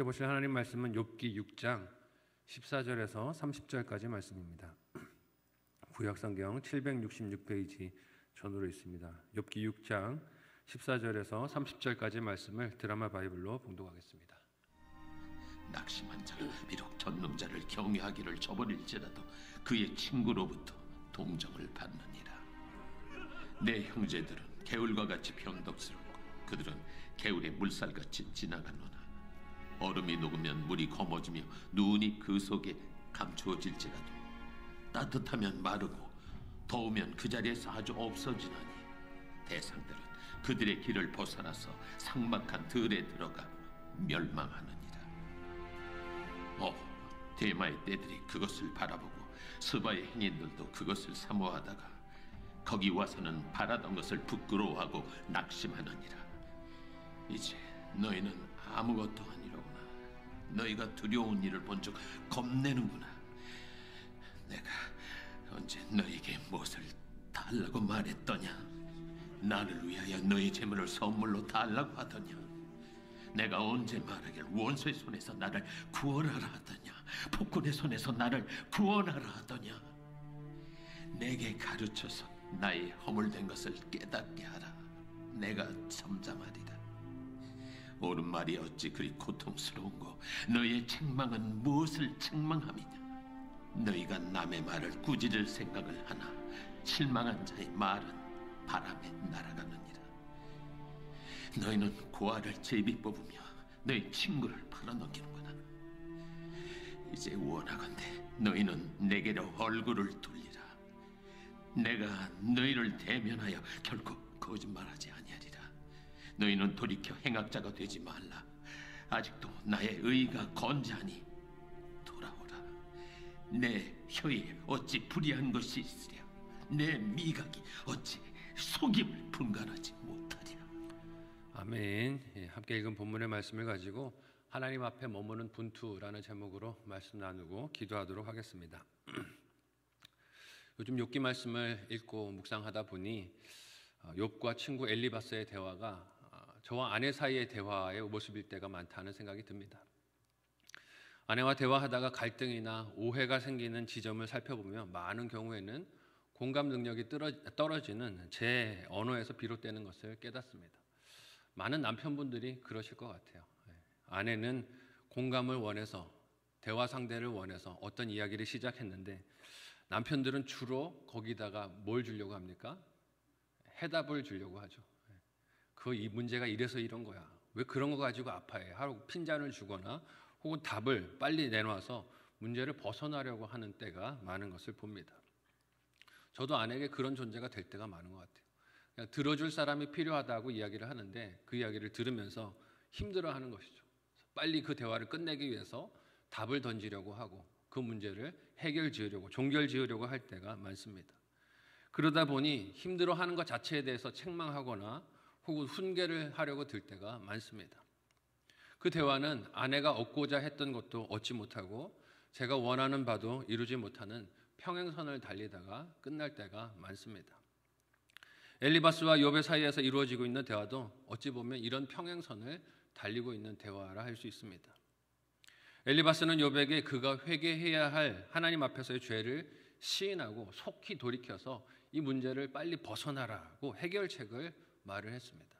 함께 보실 하나님 말씀은 욥기 6장 14절에서 30절까지 말씀입니다. 구약성경 766페이지 전으로 있습니다. 욥기 6장 14절에서 30절까지 말씀을 드라마 바이블로 봉독하겠습니다. 낙심한 자가 비록 전능자를 경외하기를 저버릴지라도 그의 친구로부터 동정을 받느니라. 내 형제들은 개울과 같이 변덕스럽고 그들은 개울의 물살같이 지나가노나 얼음이 녹으면 물이 검어지며 눈이 그 속에 감추어질지라도 따뜻하면 마르고 더우면 그 자리에서 아주 없어지나니 대상들은 그들의 길을 벗어나서 삭막한 들에 들어가 멸망하느니라. 대마의 떼들이 그것을 바라보고 스바의 행인들도 그것을 사모하다가 거기 와서는 바라던 것을 부끄러워하고 낙심하느니라. 이제 너희는 아무것도 아니로구나. 너희가 두려운 일을 본즉 겁내는구나. 내가 언제 너희에게 무엇을 달라고 말했더냐? 나를 위하여 너희 재물을 선물로 달라고 하더냐? 내가 언제 말하길 원수의 손에서 나를 구원하라 하더냐? 폭군의 손에서 나를 구원하라 하더냐? 내게 가르쳐서 나의 허물된 것을 깨닫게 하라. 내가 잠잠하리라. 옳은 말이 어찌 그리 고통스러운고 너희의 책망은 무엇을 책망함이냐? 너희가 남의 말을 꾸짖을 생각을 하나 실망한 자의 말은 바람에 날아가느니라. 너희는 고아를 제비 뽑으며 너희 친구를 팔아넘기는구나. 이제 원하건대 너희는 내게로 얼굴을 돌리라. 내가 너희를 대면하여 결코 거짓말하지 아니하리라. 너희는 돌이켜 행악자가 되지 말라. 아직도 나의 의가 건재하니 돌아오라. 내 혀에 어찌 불의한 것이 있으랴. 내 미각이 어찌 속임을 분간하지 못하랴. 아멘. 함께 읽은 본문의 말씀을 가지고 하나님 앞에 머무는 분투라는 제목으로 말씀 나누고 기도하도록 하겠습니다. 요즘 욥기 말씀을 읽고 묵상하다 보니 욥과 친구 엘리바스의 대화가 저와 아내 사이의 대화의 모습일 때가 많다는 생각이 듭니다. 아내와 대화하다가 갈등이나 오해가 생기는 지점을 살펴보면 많은 경우에는 공감 능력이 떨어지는 제 언어에서 비롯되는 것을 깨닫습니다. 많은 남편분들이 그러실 것 같아요. 아내는 공감을 원해서 대화 상대를 원해서 어떤 이야기를 시작했는데 남편들은 주로 거기다가 뭘 주려고 합니까? 해답을 주려고 하죠. 이 문제가 이래서 이런 거야. 왜 그런 거 가지고 아파해? 하고 핀잔을 주거나 혹은 답을 빨리 내놔서 문제를 벗어나려고 하는 때가 많은 것을 봅니다. 저도 아내에게 그런 존재가 될 때가 많은 것 같아요. 그냥 들어줄 사람이 필요하다고 이야기를 하는데 그 이야기를 들으면서 힘들어하는 것이죠. 빨리 그 대화를 끝내기 위해서 답을 던지려고 하고 그 문제를 해결 지으려고 종결 지으려고 할 때가 많습니다. 그러다 보니 힘들어하는 것 자체에 대해서 책망하거나 혹은 훈계를 하려고 들 때가 많습니다. 그 대화는 아내가 얻고자 했던 것도 얻지 못하고 제가 원하는 바도 이루지 못하는 평행선을 달리다가 끝날 때가 많습니다. 엘리바스와 욥의 사이에서 이루어지고 있는 대화도 어찌 보면 이런 평행선을 달리고 있는 대화라 할 수 있습니다. 엘리바스는 욥에게 그가 회개해야 할 하나님 앞에서의 죄를 시인하고 속히 돌이켜서 이 문제를 빨리 벗어나라고 해결책을 말을 했습니다.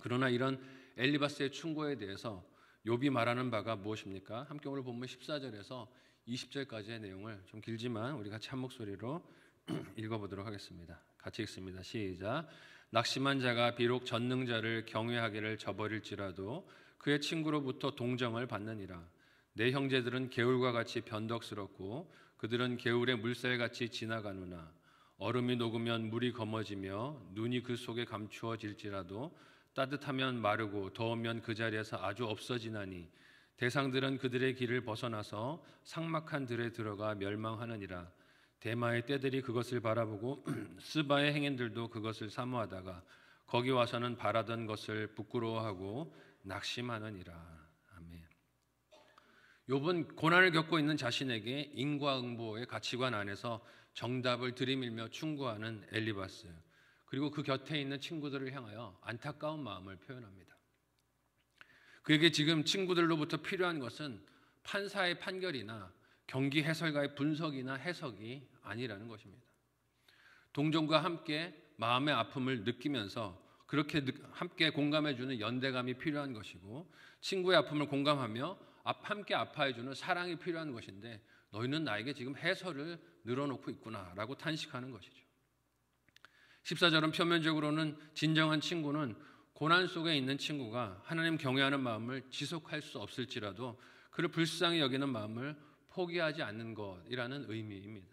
그러나 이런 엘리바스의 충고에 대해서 욥이 말하는 바가 무엇입니까? 함께 오늘 본문 14절에서 20절까지의 내용을 좀 길지만 우리 같이 한 목소리로 읽어보도록 하겠습니다. 같이 읽습니다. 시작. 낙심한 자가 비록 전능자를 경외하기를 저버릴지라도 그의 친구로부터 동정을 받느니라. 내 형제들은 개울과 같이 변덕스럽고 그들은 개울의 물살같이 지나가누나 얼음이 녹으면 물이 검어지며 눈이 그 속에 감추어질지라도 따뜻하면 마르고 더우면 그 자리에서 아주 없어지나니 대상들은 그들의 길을 벗어나서 삭막한 들에 들어가 멸망하느니라. 대마의 떼들이 그것을 바라보고 스바의 행인들도 그것을 사모하다가 거기 와서는 바라던 것을 부끄러워하고 낙심하느니라. 아멘. 욥은 고난을 겪고 있는 자신에게 인과응보의 가치관 안에서 정답을 들이밀며 충고하는 엘리바스, 그리고 그 곁에 있는 친구들을 향하여 안타까운 마음을 표현합니다. 그에게 지금 친구들로부터 필요한 것은 판사의 판결이나 경기 해설가의 분석이나 해석이 아니라는 것입니다. 동정과 함께 마음의 아픔을 느끼면서 그렇게 함께 공감해주는 연대감이 필요한 것이고, 친구의 아픔을 공감하며 함께 아파해주는 사랑이 필요한 것인데, 너희는 나에게 지금 해설을 늘어놓고 있구나라고 탄식하는 것이죠. 14절은 표면적으로는 진정한 친구는 고난 속에 있는 친구가 하나님 경외하는 마음을 지속할 수 없을지라도 그를 불쌍히 여기는 마음을 포기하지 않는 것이라는 의미입니다.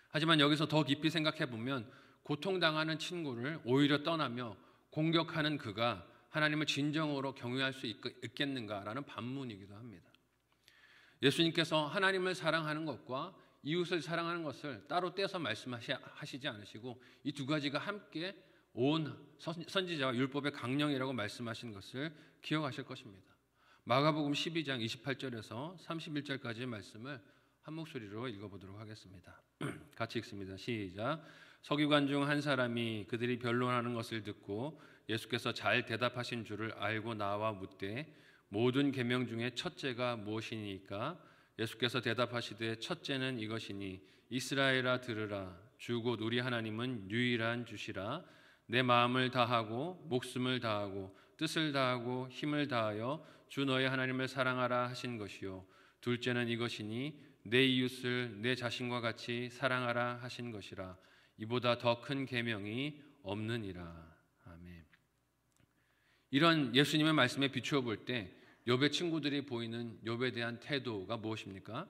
하지만 여기서 더 깊이 생각해 보면 고통당하는 친구를 오히려 떠나며 공격하는 그가 하나님을 진정으로 경외할 수 있겠는가라는 반문이기도 합니다. 예수님께서 하나님을 사랑하는 것과 이웃을 사랑하는 것을 따로 떼서 말씀하시지 않으시고 이 두 가지가 함께 온 선지자와 율법의 강령이라고 말씀하신 것을 기억하실 것입니다. 마가복음 12장 28절에서 31절까지의 말씀을 한 목소리로 읽어보도록 하겠습니다. 같이 읽습니다. 시작. 서기관 중 한 사람이 그들이 변론하는 것을 듣고 예수께서 잘 대답하신 줄을 알고 나와 묻되 모든 계명 중에 첫째가 무엇이니까? 예수께서 대답하시되 첫째는 이것이니 이스라엘아 들으라. 주 곧 우리 하나님은 유일한 주시라. 내 마음을 다하고 목숨을 다하고 뜻을 다하고 힘을 다하여 주 너의 하나님을 사랑하라 하신 것이요. 둘째는 이것이니 내 이웃을 내 자신과 같이 사랑하라 하신 것이라. 이보다 더 큰 계명이 없느니라. 아멘. 이런 예수님의 말씀에 비추어 볼 때 욥의 친구들이 보이는 욥에 대한 태도가 무엇입니까?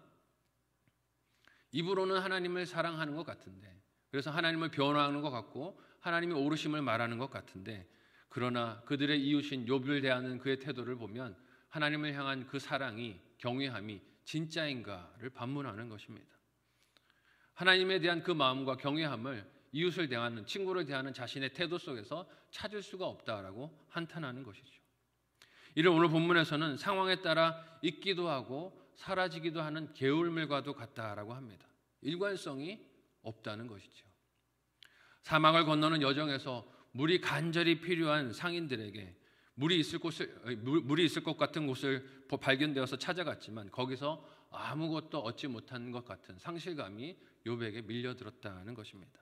입으로는 하나님을 사랑하는 것 같은데, 그래서 하나님을 변호하는 것 같고 하나님이 오르심을 말하는 것 같은데, 그러나 그들의 이웃인 욥을 대하는 그의 태도를 보면 하나님을 향한 그 사랑이, 경외함이 진짜인가를 반문하는 것입니다. 하나님에 대한 그 마음과 경외함을 이웃을 대하는, 친구를 대하는 자신의 태도 속에서 찾을 수가 없다라고 한탄하는 것이죠. 이를 오늘 본문에서는 상황에 따라 있기도 하고 사라지기도 하는 개울물과도 같다라고 합니다. 일관성이 없다는 것이죠. 사막을 건너는 여정에서 물이 간절히 필요한 상인들에게 물이 있을 것 같은 곳을 발견되어서 찾아갔지만 거기서 아무것도 얻지 못한 것 같은 상실감이 욥에게 밀려들었다는 것입니다.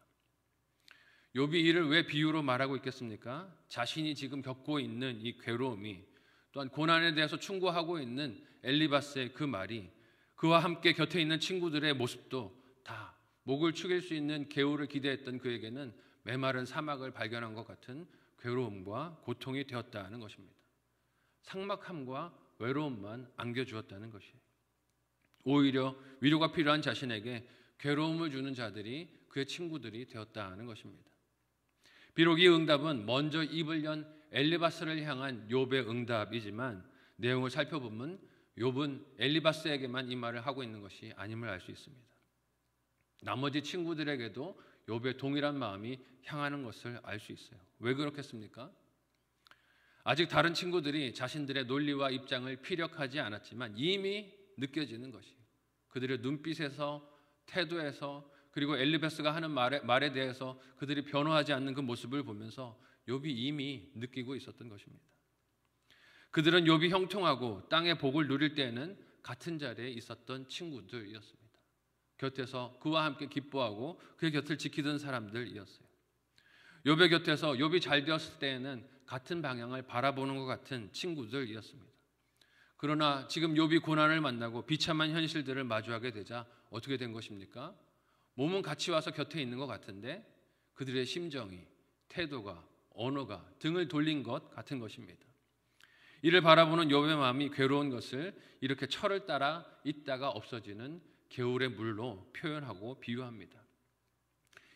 욥이 이를 왜 비유로 말하고 있겠습니까? 자신이 지금 겪고 있는 이 괴로움이, 또한 고난에 대해서 충고하고 있는 엘리바스의 그 말이, 그와 함께 곁에 있는 친구들의 모습도 다 목을 축일 수 있는 개울을 기대했던 그에게는 메마른 사막을 발견한 것 같은 괴로움과 고통이 되었다는 것입니다. 삭막함과 외로움만 안겨주었다는 것이에요. 오히려 위로가 필요한 자신에게 괴로움을 주는 자들이 그의 친구들이 되었다는 것입니다. 비록 이 응답은 먼저 입을 연 엘리바스를 향한 욥의 응답이지만 내용을 살펴보면 욥은 엘리바스에게만 이 말을 하고 있는 것이 아님을 알 수 있습니다. 나머지 친구들에게도 욥의 동일한 마음이 향하는 것을 알 수 있어요. 왜 그렇겠습니까? 아직 다른 친구들이 자신들의 논리와 입장을 피력하지 않았지만 이미 느껴지는 것이에요. 그들의 눈빛에서, 태도에서, 그리고 엘리바스가 하는 말에 대해서 그들이 변호하지 않는 그 모습을 보면서 욥이 이미 느끼고 있었던 것입니다. 그들은 욥이 형통하고 땅의 복을 누릴 때에는 같은 자리에 있었던 친구들이었습니다. 곁에서 그와 함께 기뻐하고 그의 곁을 지키던 사람들이었어요. 욥의 곁에서 욥이 잘 되었을 때에는 같은 방향을 바라보는 것 같은 친구들이었습니다. 그러나 지금 욥이 고난을 만나고 비참한 현실들을 마주하게 되자 어떻게 된 것입니까? 몸은 같이 와서 곁에 있는 것 같은데 그들의 심정이, 태도가, 언어가 등을 돌린 것 같은 것입니다. 이를 바라보는 욥의 마음이 괴로운 것을 이렇게 철을 따라 있다가 없어지는 개울의 물로 표현하고 비유합니다.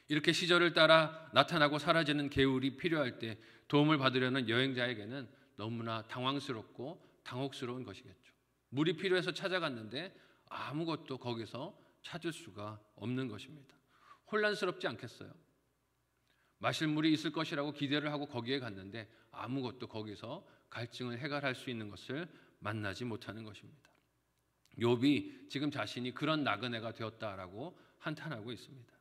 이렇게 시절을 따라 나타나고 사라지는 개울이 필요할 때 도움을 받으려는 여행자에게는 너무나 당황스럽고 당혹스러운 것이겠죠. 물이 필요해서 찾아갔는데 아무것도 거기서 찾을 수가 없는 것입니다. 혼란스럽지 않겠어요? 마실 물이 있을 것이라고 기대를 하고 거기에 갔는데 아무것도 거기서 갈증을 해결할 수 있는 것을 만나지 못하는 것입니다. 욥이 지금 자신이 그런 나그네가 되었다라고 한탄하고 있습니다.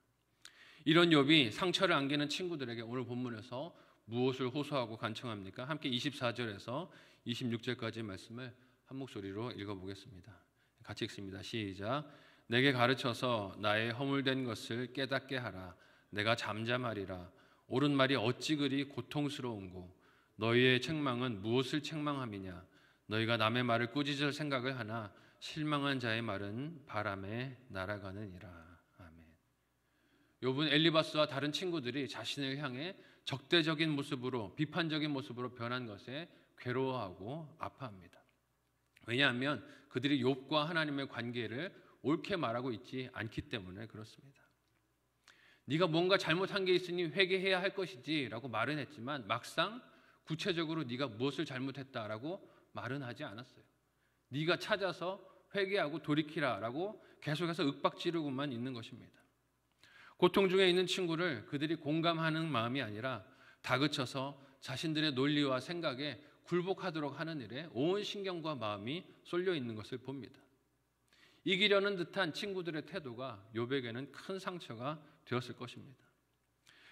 이런 욥이 상처를 안기는 친구들에게 오늘 본문에서 무엇을 호소하고 간청합니까? 함께 24절에서 26절까지의 말씀을 한 목소리로 읽어보겠습니다. 같이 읽습니다. 시작. 내게 가르쳐서 나의 허물된 것을 깨닫게 하라. 내가 잠잠하리라. 옳은 말이 어찌 그리 고통스러운고. 너희의 책망은 무엇을 책망함이냐. 너희가 남의 말을 꾸짖을 생각을 하나 실망한 자의 말은 바람에 날아가느니라. 아멘. 욥은 엘리바스와 다른 친구들이 자신을 향해 적대적인 모습으로, 비판적인 모습으로 변한 것에 괴로워하고 아파합니다. 왜냐하면 그들이 욥과 하나님의 관계를 옳게 말하고 있지 않기 때문에 그렇습니다. 네가 뭔가 잘못한 게 있으니 회개해야 할 것이지 라고 말은 했지만 막상 구체적으로 네가 무엇을 잘못했다라고 말은 하지 않았어요. 네가 찾아서 회개하고 돌이키라 라고 계속해서 윽박지르고만 있는 것입니다. 고통 중에 있는 친구를 그들이 공감하는 마음이 아니라 다그쳐서 자신들의 논리와 생각에 굴복하도록 하는 일에 온 신경과 마음이 쏠려 있는 것을 봅니다. 이기려는 듯한 친구들의 태도가 욥에게는 큰 상처가 되었을 것입니다.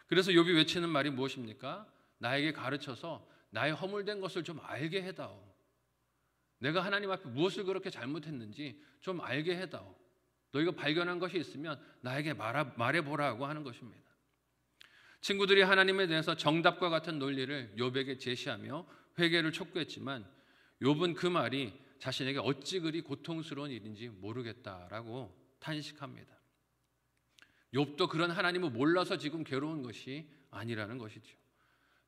그래서 욥이 외치는 말이 무엇입니까? 나에게 가르쳐서 나의 허물된 것을 좀 알게 해다오. 내가 하나님 앞에 무엇을 그렇게 잘못했는지 좀 알게 해다오. 너희가 발견한 것이 있으면 나에게 말해보라고 하는 것입니다. 친구들이 하나님에 대해서 정답과 같은 논리를 욥에게 제시하며 회개를 촉구했지만 욥은 그 말이 자신에게 어찌 그리 고통스러운 일인지 모르겠다라고 탄식합니다. 욥도 그런 하나님을 몰라서 지금 괴로운 것이 아니라는 것이죠.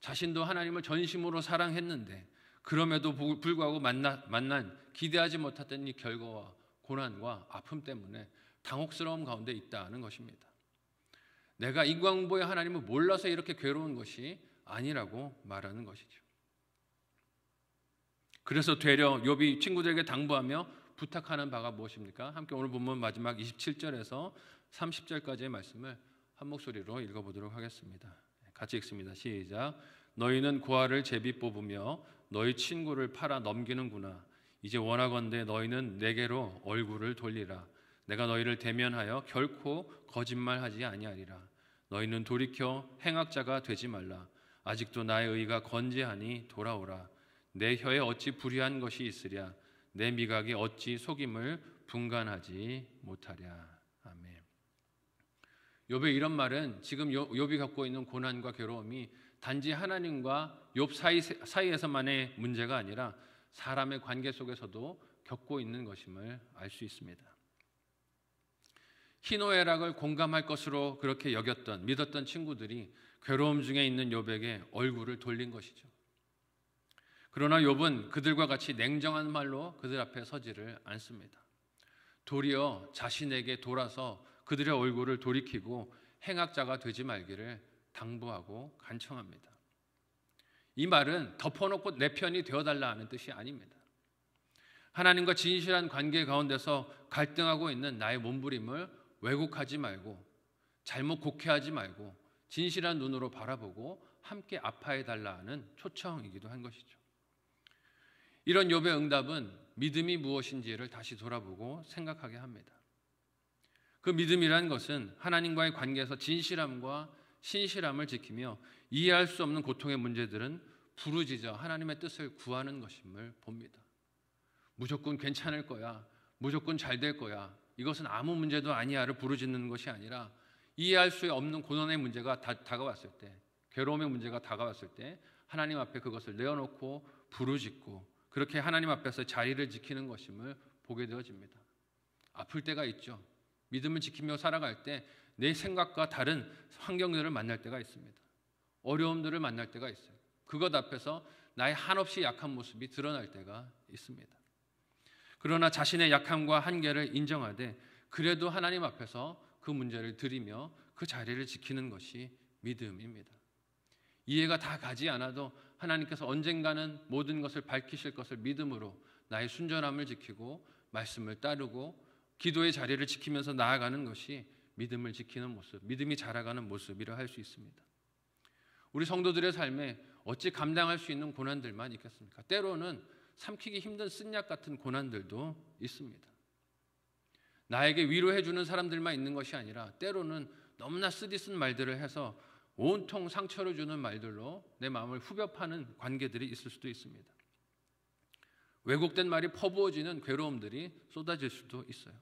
자신도 하나님을 전심으로 사랑했는데 그럼에도 불구하고 만난 기대하지 못했던 이 결과와 고난과 아픔 때문에 당혹스러움 가운데 있다는 것입니다. 내가 인과응보의 하나님을 몰라서 이렇게 괴로운 것이 아니라고 말하는 것이죠. 그래서 되려 욥이 친구들에게 당부하며 부탁하는 바가 무엇입니까? 함께 오늘 본문 마지막 27절에서 30절까지의 말씀을 한 목소리로 읽어보도록 하겠습니다. 같이 읽습니다. 시작. 너희는 고아를 제비 뽑으며 너희 친구를 팔아 넘기는구나. 이제 원하건대 너희는 내게로 얼굴을 돌리라. 내가 너희를 대면하여 결코 거짓말하지 아니하리라. 너희는 돌이켜 행악자가 되지 말라. 아직도 나의 의가 건재하니 돌아오라. 내 혀에 어찌 불의한 것이 있으랴. 내 미각이 어찌 속임을 분간하지 못하랴. 아멘. 욥의 이런 말은 지금 욥이 겪고 있는 고난과 괴로움이 단지 하나님과 욥 사이에서만의 문제가 아니라 사람의 관계 속에서도 겪고 있는 것임을 알 수 있습니다. 희노애락을 공감할 것으로 그렇게 여겼던, 믿었던 친구들이 괴로움 중에 있는 욥에게 얼굴을 돌린 것이죠. 그러나 욥은 그들과 같이 냉정한 말로 그들 앞에 서지를 않습니다. 도리어 자신에게 돌아서 그들의 얼굴을 돌이키고 행악자가 되지 말기를 당부하고 간청합니다. 이 말은 덮어놓고 내 편이 되어달라는 뜻이 아닙니다. 하나님과 진실한 관계 가운데서 갈등하고 있는 나의 몸부림을 왜곡하지 말고 잘못 곡해하지 말고 진실한 눈으로 바라보고 함께 아파해달라는 초청이기도 한 것이죠. 이런 욥의 응답은 믿음이 무엇인지를 다시 돌아보고 생각하게 합니다. 그 믿음이란 것은 하나님과의 관계에서 진실함과 신실함을 지키며 이해할 수 없는 고통의 문제들은 부르짖어 하나님의 뜻을 구하는 것임을 봅니다. 무조건 괜찮을 거야, 무조건 잘 될 거야, 이것은 아무 문제도 아니야를 부르짖는 것이 아니라 이해할 수 없는 고난의 문제가 다가왔을 때, 괴로움의 문제가 다가왔을 때 하나님 앞에 그것을 내어놓고 부르짖고 그렇게 하나님 앞에서 자리를 지키는 것임을 보게 되어집니다. 아플 때가 있죠. 믿음을 지키며 살아갈 때 내 생각과 다른 환경들을 만날 때가 있습니다. 어려움들을 만날 때가 있어요. 그것 앞에서 나의 한없이 약한 모습이 드러날 때가 있습니다. 그러나 자신의 약함과 한계를 인정하되 그래도 하나님 앞에서 그 문제를 드리며 그 자리를 지키는 것이 믿음입니다. 이해가 다 가지 않아도 하나님께서 언젠가는 모든 것을 밝히실 것을 믿음으로 나의 순전함을 지키고 말씀을 따르고 기도의 자리를 지키면서 나아가는 것이 믿음을 지키는 모습, 믿음이 자라가는 모습이라 할 수 있습니다. 우리 성도들의 삶에 어찌 감당할 수 있는 고난들만 있겠습니까? 때로는 삼키기 힘든 쓴약 같은 고난들도 있습니다. 나에게 위로해 주는 사람들만 있는 것이 아니라 때로는 너무나 쓰디쓴 말들을 해서 온통 상처를 주는 말들로 내 마음을 후벼 파는 관계들이 있을 수도 있습니다. 왜곡된 말이 퍼부어지는 괴로움들이 쏟아질 수도 있어요.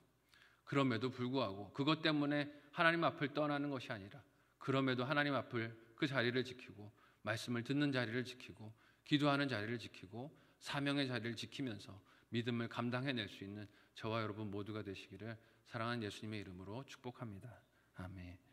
그럼에도 불구하고 그것 때문에 하나님 앞을 떠나는 것이 아니라 그럼에도 하나님 앞을 그 자리를 지키고 말씀을 듣는 자리를 지키고 기도하는 자리를 지키고 사명의 자리를 지키면서 믿음을 감당해낼 수 있는 저와 여러분 모두가 되시기를 사랑하는 예수님의 이름으로 축복합니다. 아멘.